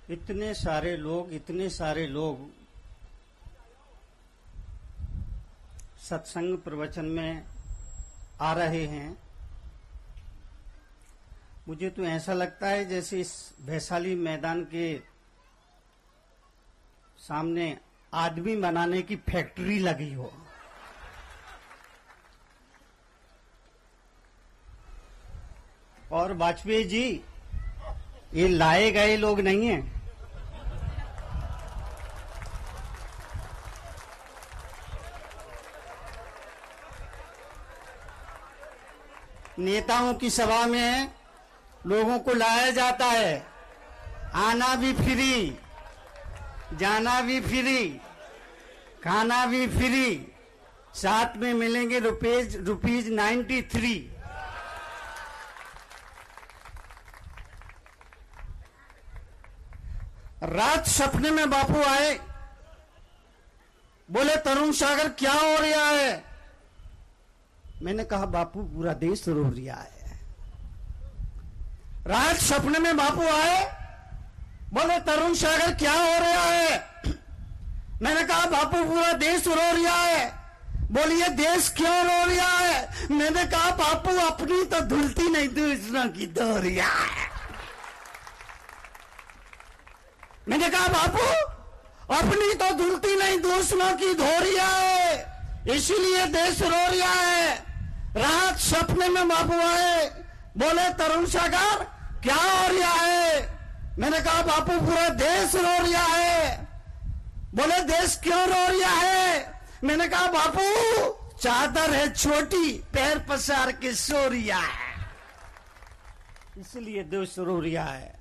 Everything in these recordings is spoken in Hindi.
इतने सारे लोग सत्संग प्रवचन में आ रहे हैं। मुझे तो ऐसा लगता है जैसे इस वैशाली मैदान के सामने आदमी बनाने की फैक्ट्री लगी हो। और वाजपेयी जी ये लाए गए लोग नहीं हैं। नेताओं की सभा में लोगों को लाया जाता है, आना भी फ्री, जाना भी फ्री, खाना भी फ्री, साथ में मिलेंगे रुपीज 93। रात सपने में बापू आए, बोले तरुण सागर क्या हो रहा है। मैंने कहा बापू पूरा देश रो रहा है। रात सपने में बापू आए, बोले तरुण सागर क्या हो रहा है। मैंने कहा बापू पूरा देश रो रहा है। बोलिए देश क्यों रो रहा है। मैंने कहा बापू अपनी तो धुलती नहीं, दूसरों की धो रहा है। मैंने कहा बापू अपनी तो धुलती नहीं, दूसरों की धो रहा है, इसीलिए देश रो रहा है। रात सपने में बापू आए, बोले तरुण सागर क्या हो रहा है। मैंने कहा बापू पूरा देश रो रहा है। बोले देश क्यों रो रहा है। मैंने कहा बापू चादर है छोटी, पैर पसार के सो रहा है, इसलिए देश रो रहा है।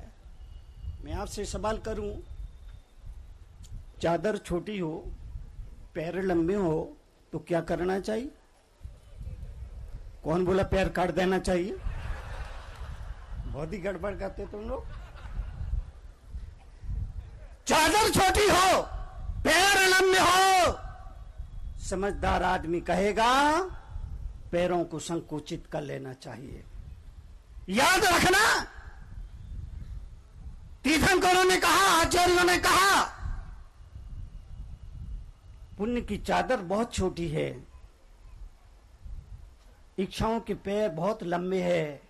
मैं आपसे सवाल करूं, चादर छोटी हो, पैर लंबे हो तो क्या करना चाहिए। कौन बोला पैर काट देना चाहिए। बहुत ही गड़बड़ करते तुम लोग। चादर छोटी हो, पैर लंबे हो, समझदार आदमी कहेगा पैरों को संकुचित कर लेना चाहिए। याद रखना, तीर्थंकरों ने कहा, आचार्यों ने कहा, पुण्य की चादर बहुत छोटी है, इच्छाओं के पैर बहुत लंबे हैं,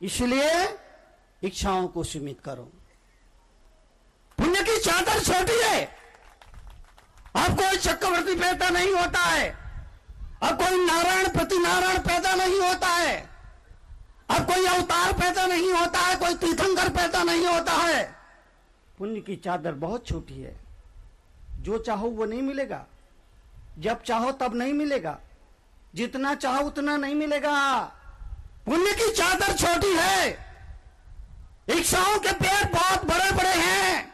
इसलिए इच्छाओं को सीमित करो। पुण्य की चादर छोटी है। अब कोई चक्रवर्ती पैदा नहीं होता है, अब कोई नारायण प्रति नारायण पैदा नहीं होता है, अब कोई अवतार पैदा नहीं होता है, कोई तीर्थंकर पैदा नहीं होता है। पुण्य की चादर बहुत छोटी है। जो चाहो वो नहीं मिलेगा, जब चाहो तब नहीं मिलेगा, जितना चाहो उतना नहीं मिलेगा। पुण्य की चादर छोटी है, इच्छाओं के पैर बहुत बड़े बड़े हैं,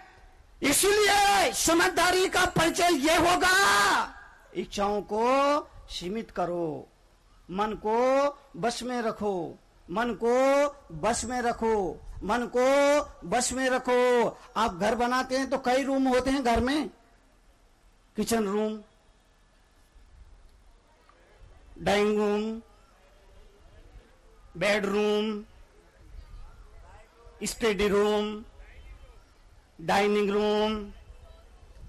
इसीलिए समझदारी का परिचय यह होगा, इच्छाओं को सीमित करो, मन को बस में रखो, मन को बस में रखो, मन को बस में रखो। आप घर बनाते हैं तो कई रूम होते हैं घर में, kitchen room, dining room, bedroom, study room, dining room.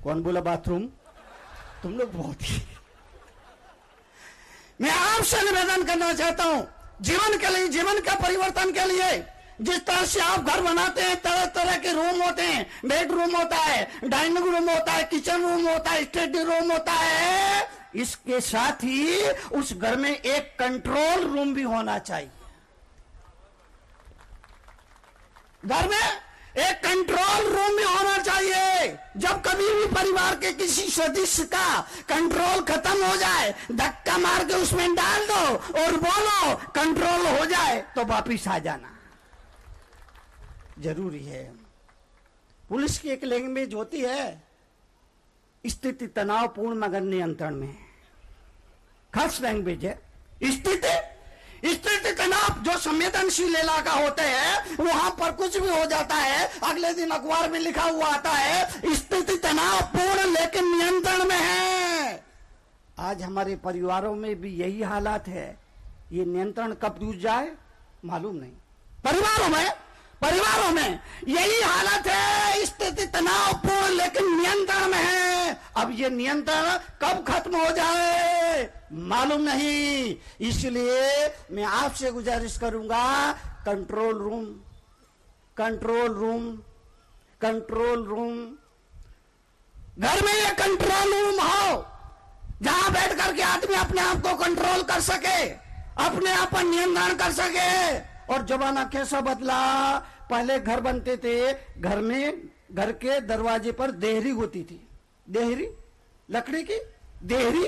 कौन बोला बाथरूम। तुम लोग बहुत ही। मैं आपसे निवेदन करना चाहता हूं, जीवन के लिए, जीवन के परिवर्तन के लिए जिस तरह से आप घर बनाते हैं, तरह तरह के रूम होते हैं, बेडरूम होता है, डाइनिंग रूम होता है, किचन रूम होता है, स्टडी रूम होता है, इसके साथ ही उस घर में एक कंट्रोल रूम भी होना चाहिए। घर में एक कंट्रोल रूम भी होना चाहिए। जब कभी भी परिवार के किसी सदस्य का कंट्रोल खत्म हो जाए, धक्का मार के उसमें डाल दो और बोलो कंट्रोल हो जाए तो वापिस आ जाना जरूरी है। पुलिस की एक लैंग्वेज होती है, स्थिति तनावपूर्ण मगर नियंत्रण में, खास लैंग्वेज है। स्थिति तनाव जो संवेदनशील इलाका होते हैं वहां पर कुछ भी हो जाता है, अगले दिन अखबार में लिखा हुआ आता है स्थिति तनावपूर्ण लेकिन नियंत्रण में है। आज हमारे परिवारों में भी यही हालात है। ये नियंत्रण कब टूट जाए मालूम नहीं। परिवारों में यही हालत है, स्थिति तनावपूर्ण लेकिन नियंत्रण में है। अब ये नियंत्रण कब खत्म हो जाए मालूम नहीं। इसलिए मैं आपसे गुजारिश करूंगा, control room, control room, control room, घर में ये कंट्रोल रूम हो जहां बैठ करके आदमी अपने आप को कंट्रोल कर सके, अपने आप पर नियंत्रण कर सके। और जमाना कैसा बदला, पहले घर बनते थे, घर में घर के दरवाजे पर देहरी होती थी, देहरी लकड़ी की देहरी,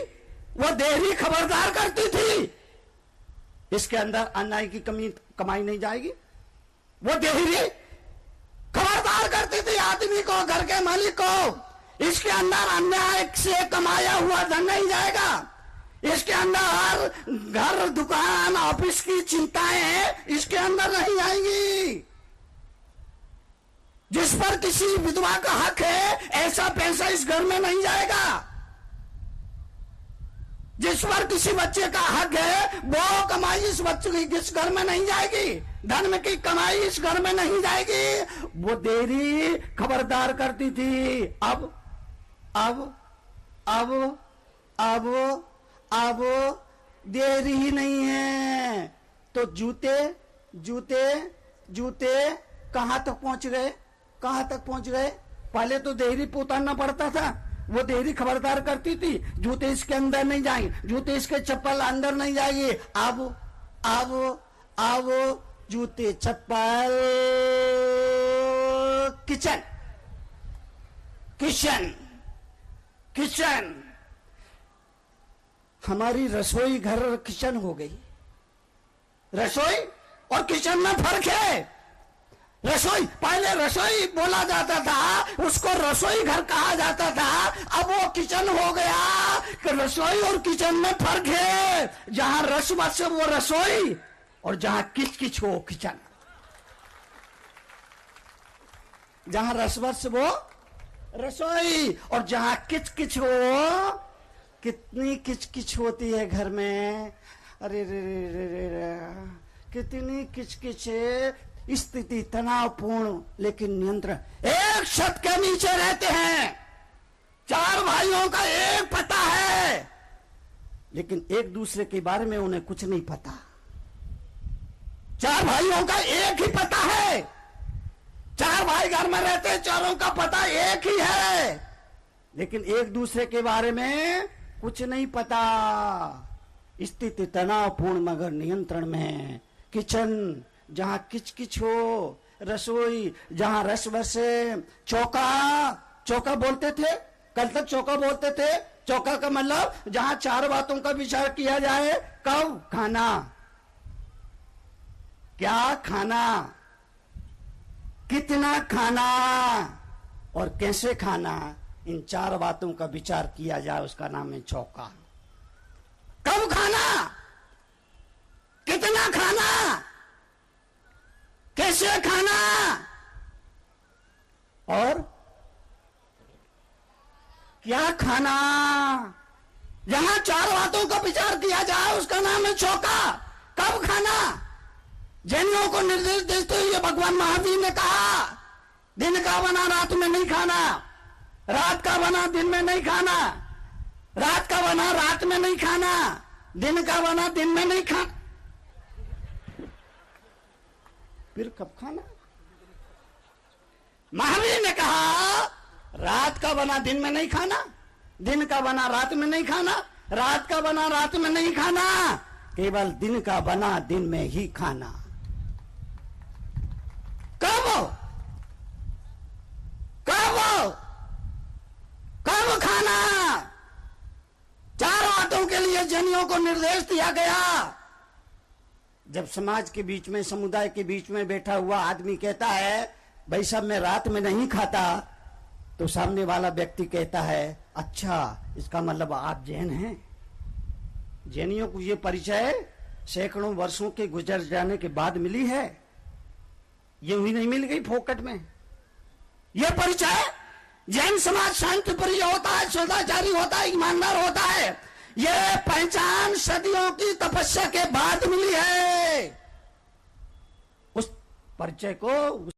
वो देहरी खबरदार करती थी इसके अंदर अन्याय की कमाई नहीं जाएगी। वो देहरी खबरदार करती थी आदमी को, घर के मालिक को, इसके अंदर अन्याय से कमाया हुआ धन नहीं जाएगा, इसके अंदर घर दुकान ऑफिस की चिंताएं इसके अंदर नहीं आएंगी। जिस पर किसी विधवा का हक है ऐसा पैसा इस घर में नहीं जाएगा। जिस पर किसी बच्चे का हक है वो कमाई इस बच्चे की इस घर में नहीं जाएगी, धन में की कमाई इस घर में नहीं जाएगी। वो देरी खबरदार करती थी। अब देरी ही नहीं है तो जूते जूते जूते कहां तक पहुंच गए, कहां तक पहुंच गए। पहले तो देहरी उतारना पड़ता था, वो देहरी खबरदार करती थी जूते इसके अंदर नहीं जाएंगे, जूते इसके चप्पल अंदर नहीं जाएगी। अब जूते चप्पल किचन किचन किचन, हमारी रसोई घर किचन हो गई। रसोई और किचन में फर्क है। रसोई, पहले रसोई बोला जाता था, उसको रसोई घर कहा जाता था, अब वो किचन हो गया कि रसोई और किचन में फर्क है। जहां रस बस वो रसोई और जहां किच किच हो किचन, जहां रस बस वो रसोई और जहां किच किच हो। कितनी किच किच होती है घर में, अरे रे रे रे रे रे, कितनी किच किच है। स्थिति तनावपूर्ण लेकिन नियंत्रण। एक छत के नीचे रहते हैं, चार भाइयों का एक पता है लेकिन एक दूसरे के बारे में उन्हें कुछ नहीं पता। चार भाइयों का एक ही पता है, चार भाई घर में रहते हैं, चारों का पता एक ही है लेकिन एक दूसरे के बारे में कुछ नहीं पता। स्थिति तनावपूर्ण मगर नियंत्रण में। किचन जहां किच किच हो, रसोई जहां रस बसे। चौका, चौका बोलते थे, कल तक चौका बोलते थे। चौका का मतलब जहां चार बातों का विचार किया जाए। कब खाना, क्या खाना, कितना खाना और कैसे खाना, इन चार बातों का विचार किया जाए उसका नाम है चौका। कब खाना, कितना खाना, कैसे खाना और क्या खाना। जहां चार बातों का विचार किया जाए उसका नाम है चौका। कब खाना, जैनियों को निर्देश देते हुए भगवान महावीर ने कहा, दिन का बना रात में नहीं खाना, रात का बना दिन में नहीं खाना, रात का बना रात में नहीं खाना, दिन का बना दिन में नहीं खाना। फिर कब खाना। महावीर ने कहा, रात का बना दिन में नहीं खाना, दिन का बना रात में नहीं खाना, रात का बना रात में नहीं खाना, केवल दिन का बना दिन में ही खाना। कब कब कब खाना। चार बातों के लिए जनियों को निर्देश दिया गया। जब समाज के बीच में, समुदाय के बीच में बैठा हुआ आदमी कहता है भाई साहब मैं रात में नहीं खाता, तो सामने वाला व्यक्ति कहता है अच्छा इसका मतलब आप जैन हैं। जैनियों को ये परिचय सैकड़ों वर्षों के गुजर जाने के बाद मिली है, ये भी नहीं मिल गई फोकट में। यह परिचय जैन समाज शांति प्रिय होता है, सदाचारी होता है, ईमानदार होता है। यह पहचान सदियों की तपस्या के बाद मिली है। परिचय को